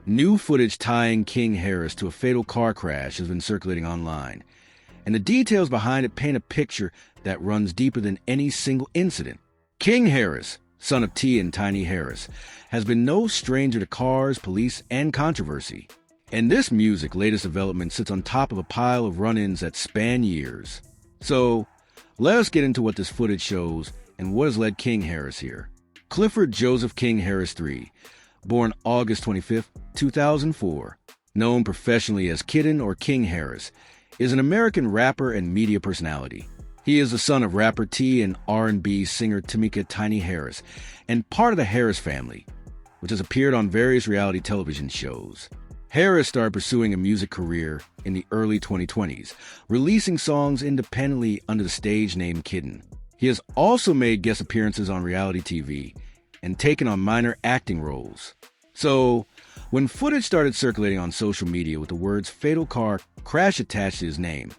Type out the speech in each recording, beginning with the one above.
New footage tying King Harris to a fatal car crash has been circulating online, and the details behind it paint a picture that runs deeper than any single incident. King Harris, son of T and Tiny Harris, has been no stranger to cars, police, and controversy. And this music's latest development sits on top of a pile of run-ins that span years. So, let us get into what this footage shows and what has led King Harris here. Clifford Joseph King Harris III, born August 25, 2004, known professionally as Kidden or King Harris, is an American rapper and media personality. He is the son of rapper T and R&B singer Tamika Tiny Harris, and part of the Harris family, which has appeared on various reality television shows. Harris started pursuing a music career in the early 2020s, releasing songs independently under the stage name Kidden. He has also made guest appearances on reality TV and taken on minor acting roles. So, when footage started circulating on social media with the words fatal car crash attached to his name,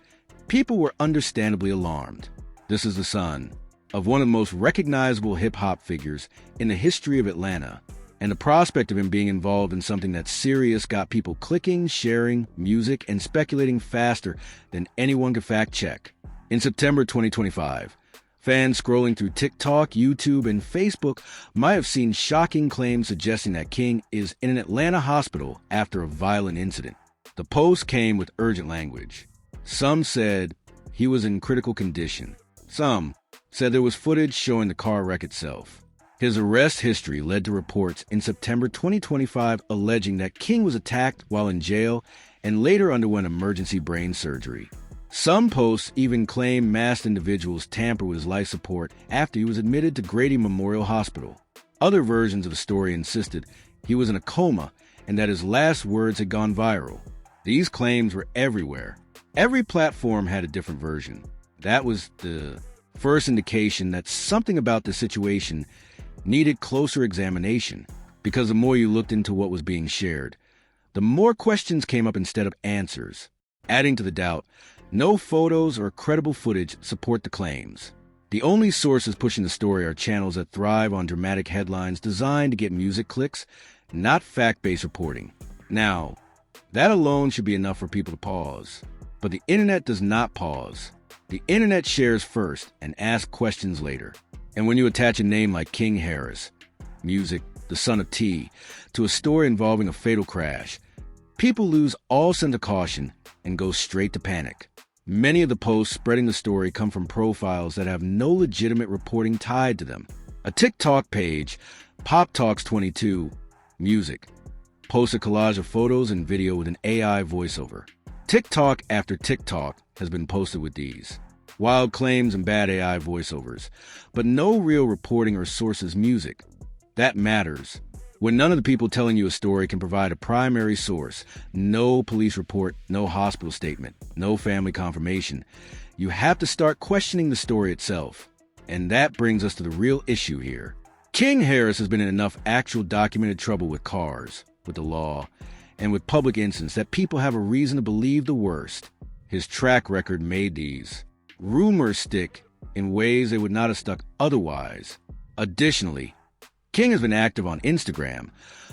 people were understandably alarmed. This is the son of one of the most recognizable hip-hop figures in the history of Atlanta, and the prospect of him being involved in something that's serious got people clicking, sharing music, and speculating faster than anyone could fact-check. In September 2025, fans scrolling through TikTok, YouTube, and Facebook might have seen shocking claims suggesting that King is in an Atlanta hospital after a violent incident. The post came with urgent language. Some said he was in critical condition. Some said there was footage showing the car wreck itself. His arrest history led to reports in September 2025 alleging that King was attacked while in jail and later underwent emergency brain surgery. Some posts even claim masked individuals tampered with his life support after he was admitted to Grady Memorial Hospital. Other versions of the story insisted he was in a coma and that his last words had gone viral. These claims were everywhere. Every platform had a different version. That was the first indication that something about the situation needed closer examination, because the more you looked into what was being shared, the more questions came up instead of answers. Adding to the doubt, no photos or credible footage support the claims. The only sources pushing the story are channels that thrive on dramatic headlines designed to get music clicks, not fact-based reporting. Now, that alone should be enough for people to pause. But the internet does not pause. The internet shares first and asks questions later. And when you attach a name like King Harris, music, the son of T, to a story involving a fatal crash, people lose all sense of caution and go straight to panic. Many of the posts spreading the story come from profiles that have no legitimate reporting tied to them. A TikTok page, Pop Talks 22 Music, posts a collage of photos and video with an AI voiceover. TikTok after TikTok has been posted with these wild claims and bad AI voiceovers, but no real reporting or sources music. That matters. When none of the people telling you a story can provide a primary source, no police report, no hospital statement, no family confirmation, you have to start questioning the story itself. And that brings us to the real issue here. King Harris has been in enough actual documented trouble with cars, with the law, and with public incidents that people have a reason to believe the worst. His track record made these rumors stick in ways they would not have stuck otherwise. Additionally, King has been active on Instagram,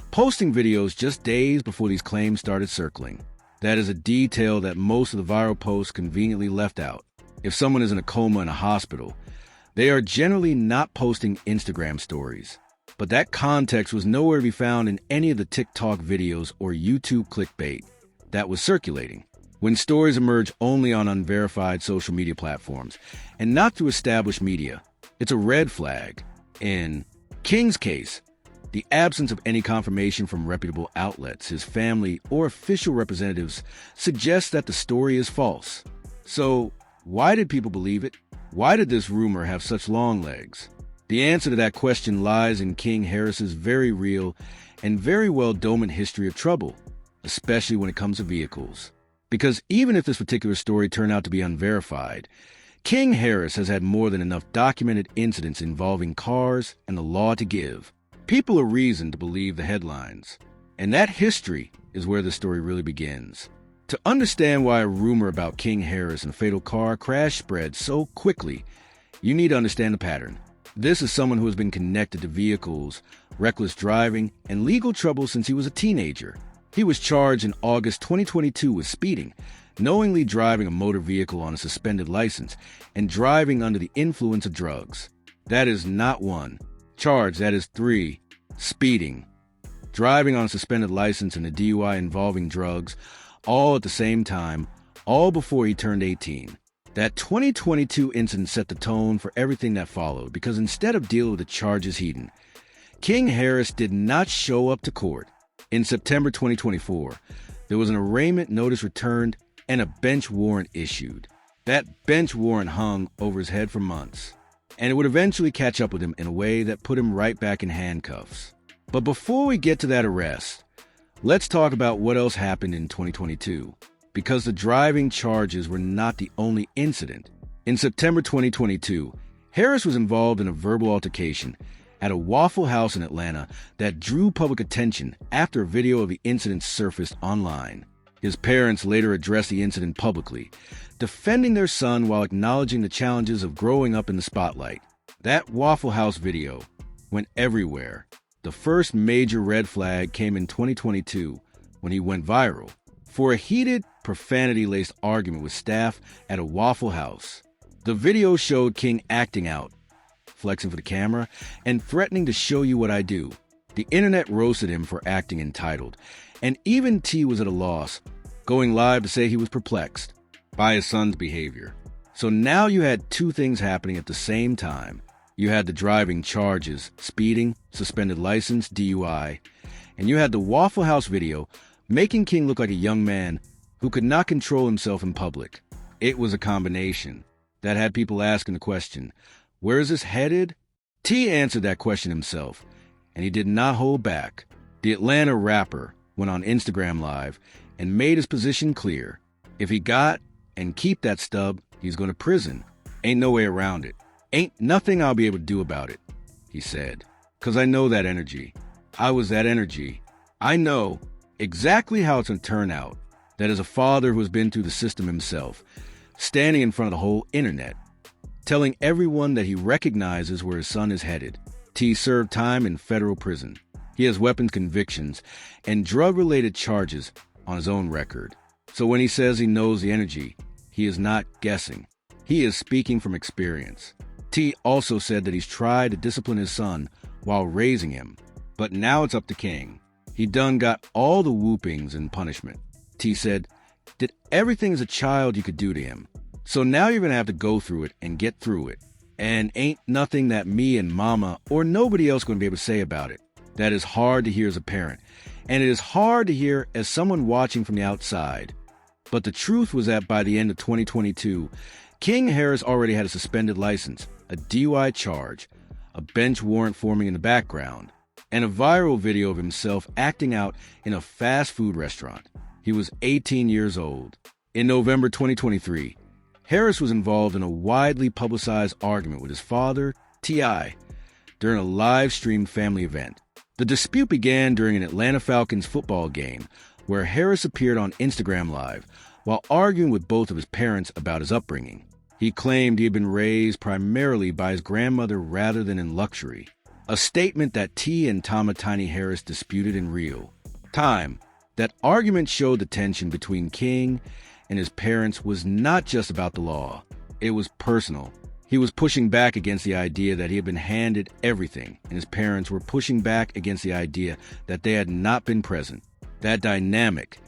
posting videos just days before these claims started circling. That is a detail that most of the viral posts conveniently left out. If someone is in a coma in a hospital, they are generally not posting Instagram stories. But that context was nowhere to be found in any of the TikTok videos or YouTube clickbait that was circulating. When stories emerge only on unverified social media platforms and not through established media, it's a red flag. In King's case, the absence of any confirmation from reputable outlets, his family, or official representatives suggests that the story is false. So, why did people believe it? Why did this rumor have such long legs? The answer to that question lies in King Harris's very real and very well-documented history of trouble, especially when it comes to vehicles. Because even if this particular story turned out to be unverified, King Harris has had more than enough documented incidents involving cars and the law to give people a reason to believe the headlines. And that history is where the story really begins. To understand why a rumor about King Harris and a fatal car crash spread so quickly, you need to understand the pattern. This is someone who has been connected to vehicles, reckless driving, and legal trouble since he was a teenager. He was charged in August 2022 with speeding, knowingly driving a motor vehicle on a suspended license, and driving under the influence of drugs. That is not one charge, that is 3. Speeding, driving on a suspended license, and a DUI involving drugs, all at the same time, all before he turned 18. That 2022 incident set the tone for everything that followed, because instead of dealing with the charges heeding, King Harris did not show up to court. In September 2024, there was an arraignment notice returned and a bench warrant issued. That bench warrant hung over his head for months, and it would eventually catch up with him in a way that put him right back in handcuffs. But before we get to that arrest, let's talk about what else happened in 2022, because the driving charges were not the only incident. In September 2022, Harris was involved in a verbal altercation at a Waffle House in Atlanta that drew public attention after a video of the incident surfaced online. His parents later addressed the incident publicly, defending their son while acknowledging the challenges of growing up in the spotlight. That Waffle House video went everywhere. The first major red flag came in 2022 when he went viral for a heated, profanity-laced argument with staff at a Waffle House. The video showed King acting out, flexing for the camera, and threatening to show you what I do. The internet roasted him for acting entitled, and even T was at a loss, going live to say he was perplexed by his son's behavior. So now you had two things happening at the same time. You had the driving charges, speeding, suspended license, DUI, and you had the Waffle House video making King look like a young man who could not control himself in public. It was a combination that had people asking the question, where is this headed? T answered that question himself, and he did not hold back. The Atlanta rapper went on Instagram Live and made his position clear. If he got and keep that stub, he's going to prison. Ain't no way around it. Ain't nothing I'll be able to do about it, he said. 'Cause I know that energy. I was that energy. I know exactly how it's going to turn out. That as a father who has been through the system himself, standing in front of the whole internet, telling everyone that he recognizes where his son is headed. T served time in federal prison. He has weapons convictions and drug-related charges on his own record. So when he says he knows the energy, he is not guessing. He is speaking from experience. T also said that he's tried to discipline his son while raising him, but now it's up to King. He done got all the whoopings and punishment. T said, did everything as a child you could do to him. So now you're going to have to go through it and get through it. And ain't nothing that me and mama or nobody else going to be able to say about it. That is hard to hear as a parent. And it is hard to hear as someone watching from the outside. But the truth was that by the end of 2022, King Harris already had a suspended license, a DUI charge, a bench warrant forming in the background, and a viral video of himself acting out in a fast food restaurant. He was 18 years old. In November 2023, Harris was involved in a widely publicized argument with his father, T.I., during a live-streamed family event. The dispute began during an Atlanta Falcons football game, where Harris appeared on Instagram Live while arguing with both of his parents about his upbringing. He claimed he had been raised primarily by his grandmother rather than in luxury, a statement that T and Tama Tiny Harris disputed in real time. That argument showed the tension between King and his parents was not just about the law. It was personal. He was pushing back against the idea that he had been handed everything, and his parents were pushing back against the idea that they had not been present. That dynamic,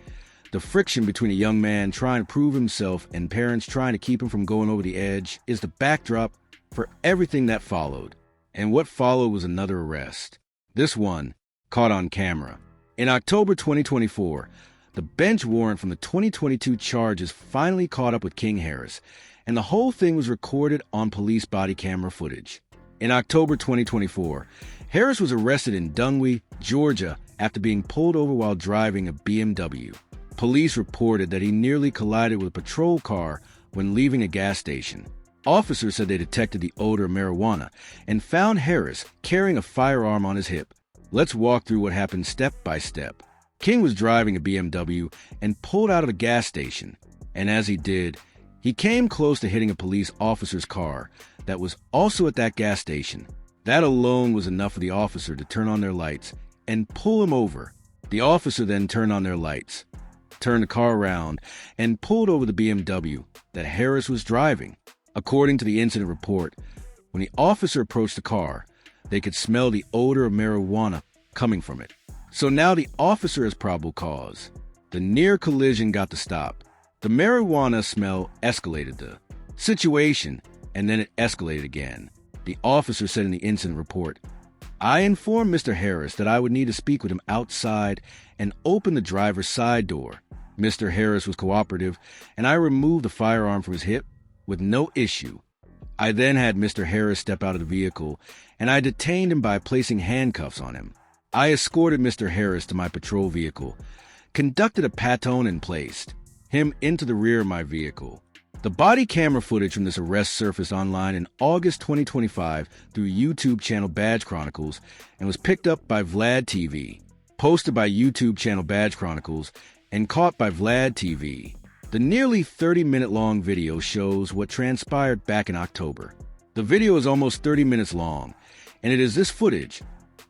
the friction between a young man trying to prove himself and parents trying to keep him from going over the edge, is the backdrop for everything that followed. And what followed was another arrest. This one caught on camera. In October 2024, the bench warrant from the 2022 charges finally caught up with King Harris, and the whole thing was recorded on police body camera footage. In October 2024, Harris was arrested in Dunwee, Georgia, after being pulled over while driving a BMW. Police reported that he nearly collided with a patrol car when leaving a gas station. Officers said they detected the odor of marijuana and found Harris carrying a firearm on his hip. Let's walk through what happened step by step. King was driving a BMW and pulled out of a gas station, and as he did, he came close to hitting a police officer's car that was also at that gas station. That alone was enough for the officer to turn on their lights and pull him over. The officer then turned on their lights, turned the car around, and pulled over the BMW that Harris was driving. According to the incident report, when the officer approached the car, they could smell the odor of marijuana coming from it. So now the officer has probable cause. The near collision got to stop. The marijuana smell escalated the situation, and then it escalated again. The officer said in the incident report, "I informed Mr. Harris that I would need to speak with him outside and open the driver's side door. Mr. Harris was cooperative, and I removed the firearm from his hip with no issue. I then had Mr. Harris step out of the vehicle, and I detained him by placing handcuffs on him. I escorted Mr. Harris to my patrol vehicle, conducted a pat-on and placed him into the rear of my vehicle." The body camera footage from this arrest surfaced online in August 2025 through YouTube channel Badge Chronicles and was picked up by Vlad TV, posted by YouTube channel Badge Chronicles, and caught by Vlad TV. The nearly 30-minute-long video shows what transpired back in October. The video is almost 30 minutes long, and it is this footage,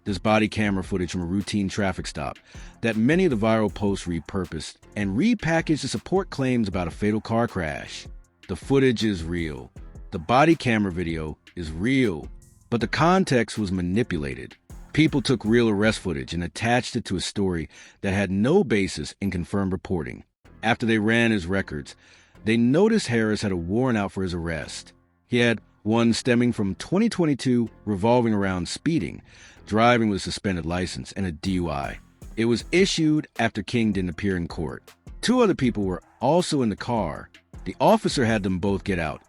this body camera footage from a routine traffic stop, that many of the viral posts repurposed and repackaged to support claims about a fatal car crash. The footage is real. The body camera video is real, but the context was manipulated. People took real arrest footage and attached it to a story that had no basis in confirmed reporting. After they ran his records, they noticed Harris had a warrant out for his arrest. He had one stemming from 2022 revolving around speeding, driving with a suspended license, and a DUI. It was issued after King didn't appear in court. 2 other people were also in the car. The officer had them both get out,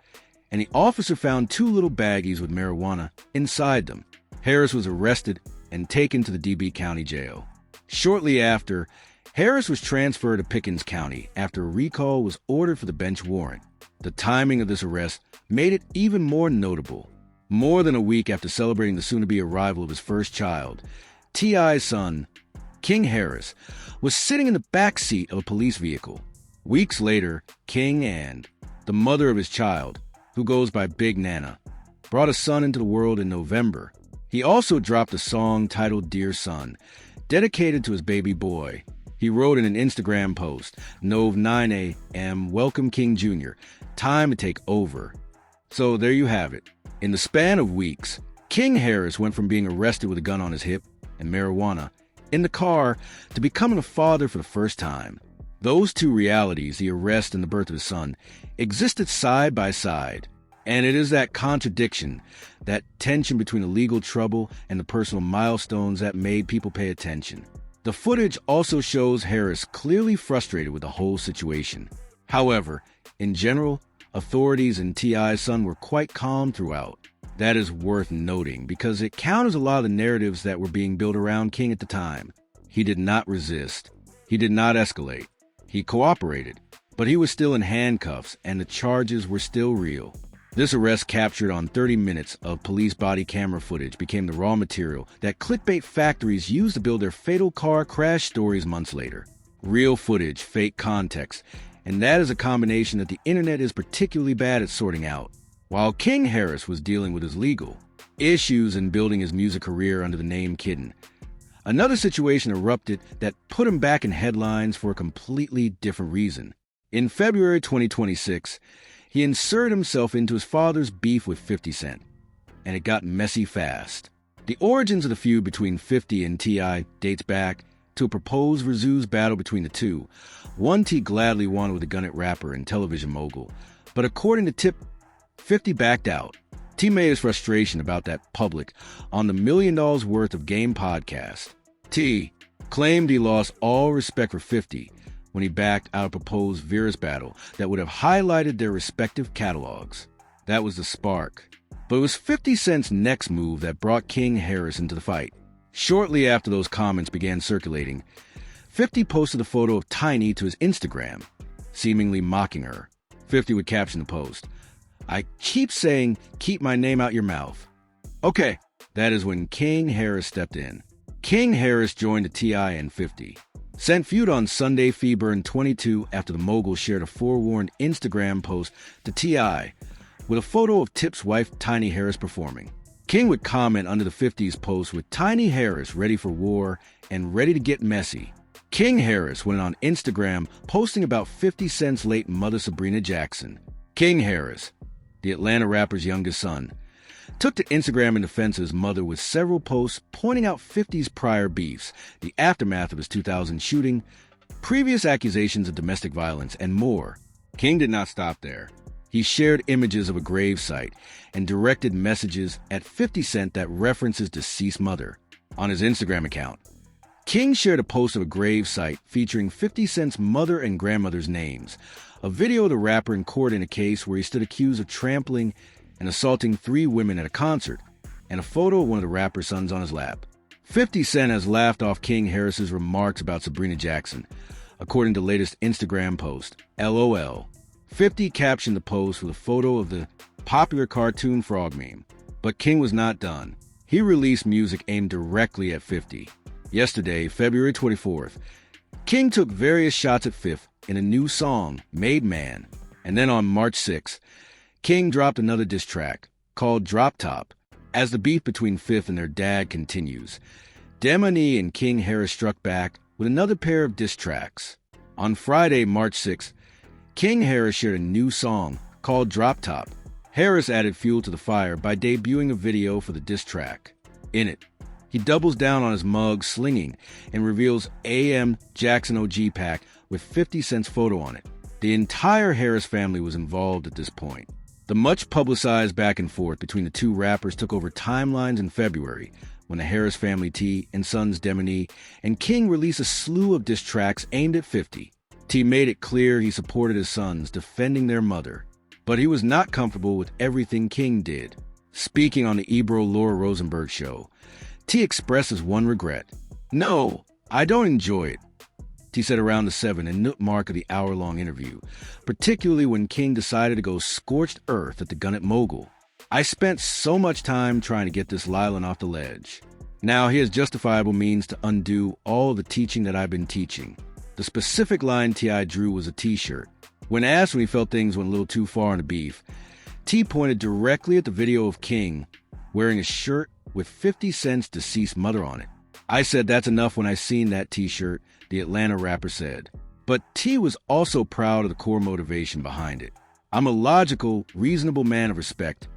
and the officer found 2 little baggies with marijuana inside them. Harris was arrested and taken to the DB County Jail. Shortly after, Harris was transferred to Pickens County after a recall was ordered for the bench warrant. The timing of this arrest made it even more notable. More than a week after celebrating the soon-to-be arrival of his first child, T.I.'s son, King Harris, was sitting in the back seat of a police vehicle. Weeks later, King and the mother of his child, who goes by Big Nana, brought a son into the world in November. He also dropped a song titled Dear Son, dedicated to his baby boy. He wrote in an Instagram post, "Nov 9 a.m. Welcome King Jr. Time to take over." So there you have it. In the span of weeks, King Harris went from being arrested with a gun on his hip and marijuana in the car to becoming a father for the first time. Those 2 realities, the arrest and the birth of his son, existed side by side. And it is that contradiction, that tension between the legal trouble and the personal milestones that made people pay attention. The footage also shows Harris clearly frustrated with the whole situation. However, in general, authorities and T.I.'s son were quite calm throughout. That is worth noting because it counters a lot of the narratives that were being built around King at the time. He did not resist. He did not escalate. He cooperated, but he was still in handcuffs and the charges were still real. This arrest, captured on 30 minutes of police body camera footage, became the raw material that clickbait factories used to build their fatal car crash stories months later. Real footage, fake context, and that is a combination that the internet is particularly bad at sorting out. While King Harris was dealing with his legal issues and building his music career under the name Kidden, another situation erupted that put him back in headlines for a completely different reason. In February 2026, he inserted himself into his father's beef with 50 Cent, and it got messy fast. The origins of the feud between 50 and T.I. dates back to a proposed versus battle between the two. One T gladly wanted with the Gunnet rapper and television mogul, but according to Tip, 50 backed out. T made his frustration about that public on the $1 million worth of game podcast. T claimed he lost all respect for 50 when he backed out a proposed Versus battle that would have highlighted their respective catalogs. That was the spark. But it was 50 Cent's next move that brought King Harris into the fight. Shortly after those comments began circulating, 50 posted a photo of Tiny to his Instagram, seemingly mocking her. 50 would caption the post, "I keep saying, keep my name out your mouth." Okay, that is when King Harris stepped in. King Harris joined the T.I. and 50. Sent feud on Sunday Fever in 22 after the mogul shared a forewarned Instagram post to T.I. with a photo of Tip's wife Tiny Harris performing. King would comment under the 50's post with Tiny Harris ready for war and ready to get messy. King Harris went on Instagram posting about 50 Cent's late mother Sabrina Jackson. King Harris, the Atlanta rapper's youngest son, took to Instagram in defense of his mother with several posts pointing out 50's prior beefs, the aftermath of his 2000 shooting, previous accusations of domestic violence, and more. King did not stop there. He shared images of a gravesite and directed messages at 50 Cent that referenced his deceased mother. On his Instagram account, King shared a post of a gravesite featuring 50 Cent's mother and grandmother's names, a video of the rapper in court in a case where he stood accused of trampling and assaulting 3 women at a concert, and a photo of one of the rapper's sons on his lap. 50 Cent has laughed off King Harris's remarks about Sabrina Jackson. According to the latest Instagram post, LOL. 50 captioned the post with a photo of the popular cartoon frog meme. But King was not done. He released music aimed directly at 50. Yesterday, February 24th, King took various shots at Fifth in a new song, Made Man. And then on March 6th, King dropped another diss track, called Drop Top, as the beef between Fifth and their dad continues. Demony and King Harris struck back with another pair of diss tracks. On Friday, March 6th, King Harris shared a new song, called Drop Top. Harris added fuel to the fire by debuting a video for the diss track. In it, he doubles down on his mug slinging and reveals AM Jackson OG pack with 50 Cent's photo on it. The entire Harris family was involved at this point. The much-publicized back and forth between the two rappers took over timelines in February, when the Harris family T and sons Demony and King released a slew of diss tracks aimed at 50. T made it clear he supported his sons, defending their mother. But he was not comfortable with everything King did. Speaking on the Ebro Laura Rosenberg show, T expresses one regret. "No, I don't enjoy it," T said around the 7 and nook mark of the hour-long interview, particularly when King decided to go scorched earth at the Gun It Mogul. "I spent so much time trying to get this Lylan off the ledge. Now he has justifiable means to undo all the teaching that I've been teaching." The specific line T.I. drew was a T-shirt. When asked when he felt things went a little too far in the beef, T pointed directly at the video of King wearing a shirt with 50 Cent's deceased mother on it. "I said that's enough when I seen that T-shirt," the Atlanta rapper said. But T was also proud of the core motivation behind it. "I'm a logical, reasonable man of respect."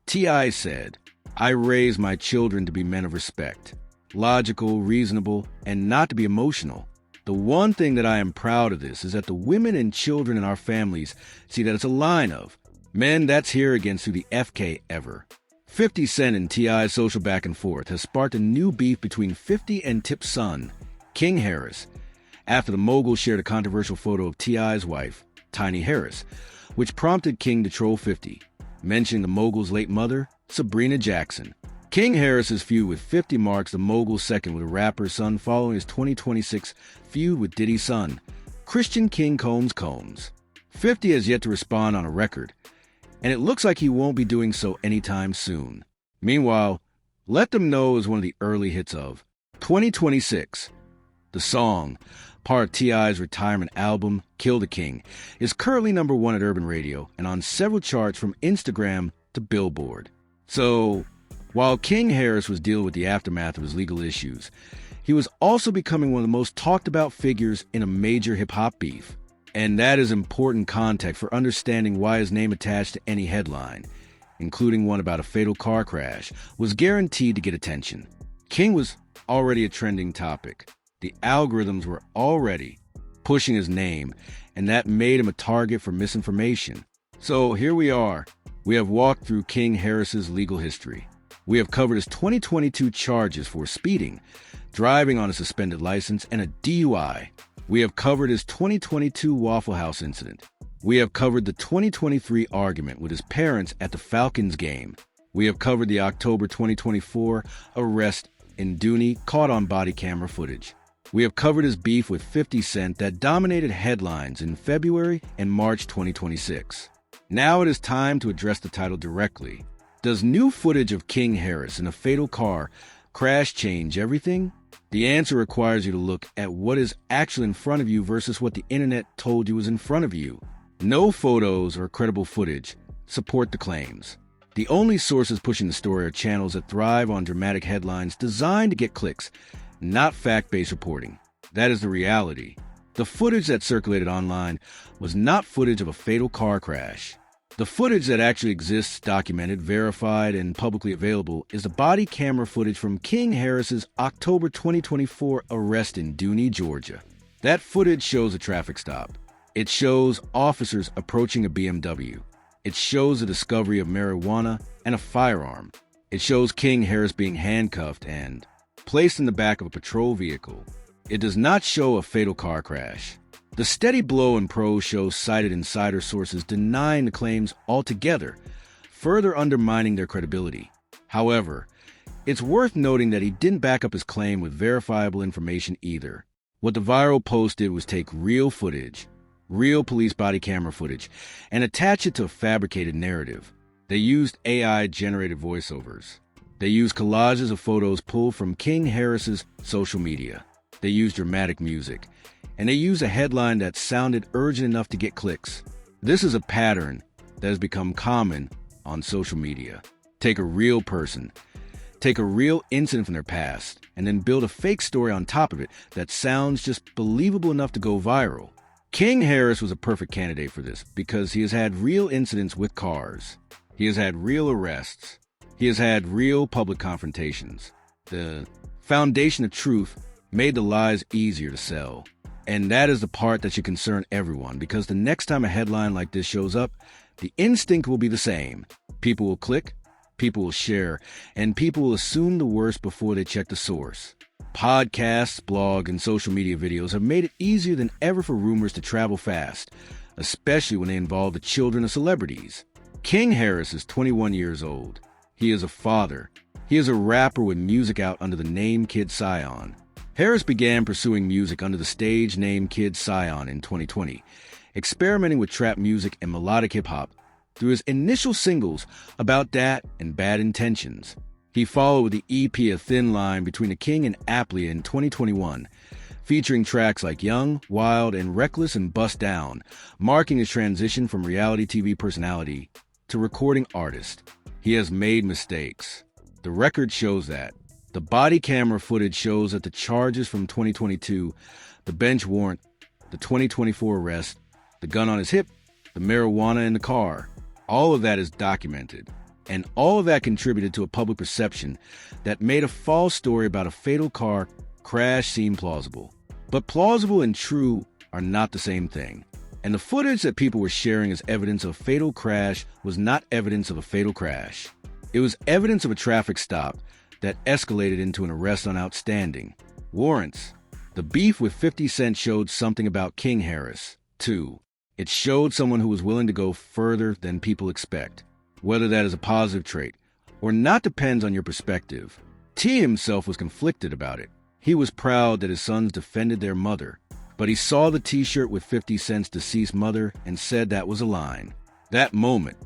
T.I. said, "I raised my children to be men of respect. Logical, reasonable, and not to be emotional. The one thing that I am proud of this is that the women and children in our families see that it's a line of men that's here against who the FK ever." 50 Cent and T.I.'s social back and forth has sparked a new beef between 50 and Tip's son, King Harris, after the mogul shared a controversial photo of T.I.'s wife, Tiny Harris, which prompted King to troll 50, mentioning the mogul's late mother, Sabrina Jackson. King Harris's feud with 50 marks the mogul's second with a rapper's son following his 2026 feud with Diddy's son, Christian King Combs. 50 has yet to respond on a record, and it looks like he won't be doing so anytime soon. Meanwhile, Let Them Know is one of the early hits of 2026. The song, part of T.I.'s retirement album, Kill the King, is currently #1 at Urban Radio and on several charts from Instagram to Billboard. So, while King Harris was dealing with the aftermath of his legal issues, he was also becoming one of the most talked about figures in a major hip-hop beef. And that is important context for understanding why his name attached to any headline, including one about a fatal car crash, was guaranteed to get attention. King was already a trending topic. The algorithms were already pushing his name, and that made him a target for misinformation. So here we are. We have walked through King Harris's legal history. We have covered his 2022 charges for speeding, driving on a suspended license, and a DUI. We have covered his 2022 Waffle House incident. We have covered the 2023 argument with his parents at the Falcons game. We have covered the October 2024 arrest in Dooney caught on body camera footage. We have covered his beef with 50 Cent that dominated headlines in February and March 2026. Now it is time to address the title directly. Does new footage of King Harris in a fatal car crash change everything? The answer requires you to look at what is actually in front of you versus what the internet told you was in front of you. No photos or credible footage support the claims. The only sources pushing the story are channels that thrive on dramatic headlines designed to get clicks, not fact-based reporting. That is the reality. The footage that circulated online was not footage of a fatal car crash. The footage that actually exists, documented, verified, and publicly available, is the body camera footage from King Harris's October 2024 arrest in Dooney, Georgia. That footage shows a traffic stop. It shows officers approaching a BMW. It shows the discovery of marijuana and a firearm. It shows King Harris being handcuffed and placed in the back of a patrol vehicle. It does not show a fatal car crash. The steady blow and prose shows cited insider sources denying the claims altogether, further undermining their credibility. However, it's worth noting that he didn't back up his claim with verifiable information either. What the viral post did was take real footage, real police body camera footage, and attach it to a fabricated narrative. They used AI-generated voiceovers. They used collages of photos pulled from King Harris's social media. They used dramatic music. And they used a headline that sounded urgent enough to get clicks. This is a pattern that has become common on social media. Take a real person, take a real incident from their past, and then build a fake story on top of it that sounds just believable enough to go viral. King Harris was a perfect candidate for this because he has had real incidents with cars. He has had real arrests. He has had real public confrontations. The foundation of truth made the lies easier to sell. And that is the part that should concern everyone, because the next time a headline like this shows up, the instinct will be the same. People will click, people will share, and people will assume the worst before they check the source. Podcasts, blog, and social media videos have made it easier than ever for rumors to travel fast, especially when they involve the children of celebrities. King Harris is 21 years old. He is a father. He is a rapper with music out under the name Kid Scion. Harris began pursuing music under the stage name Kid Scion in 2020, experimenting with trap music and melodic hip-hop through his initial singles About That and Bad Intentions. He followed with the EP A Thin Line Between the King and Aptly in 2021, featuring tracks like Young, Wild, and Reckless and Bust Down, marking his transition from reality TV personality to recording artist. He has made mistakes. The record shows that. The body camera footage shows that the charges from 2022, the bench warrant, the 2024 arrest, the gun on his hip, the marijuana in the car, all of that is documented. And all of that contributed to a public perception that made a false story about a fatal car crash seem plausible. But plausible and true are not the same thing. And the footage that people were sharing as evidence of a fatal crash was not evidence of a fatal crash. It was evidence of a traffic stop that escalated into an arrest on outstanding warrants. The beef with 50 Cent showed something about King Harris, too. It showed someone who was willing to go further than people expect. Whether that is a positive trait or not depends on your perspective. T himself was conflicted about it. He was proud that his sons defended their mother, but he saw the t-shirt with 50 Cent's deceased mother and said that was a line. That moment,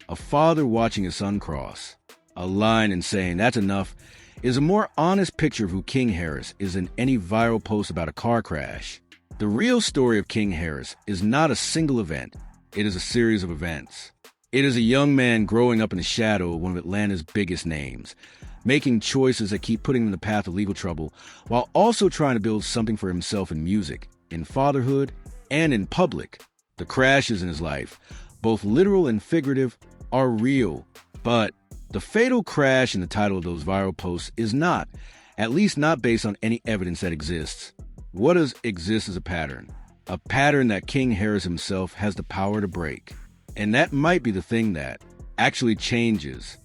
a father watching his son cross a line and saying that's enough, is a more honest picture of who King Harris is than any viral post about a car crash. The real story of King Harris is not a single event. It is a series of events. It is a young man growing up in the shadow of one of Atlanta's biggest names, making choices that keep putting him in the path of legal trouble, while also trying to build something for himself in music, in fatherhood, and in public. The crashes in his life, both literal and figurative, are real, but the fatal crash in the title of those viral posts is not, at least not based on any evidence that exists. What does exist is a pattern that King Harris himself has the power to break. And that might be the thing that actually changes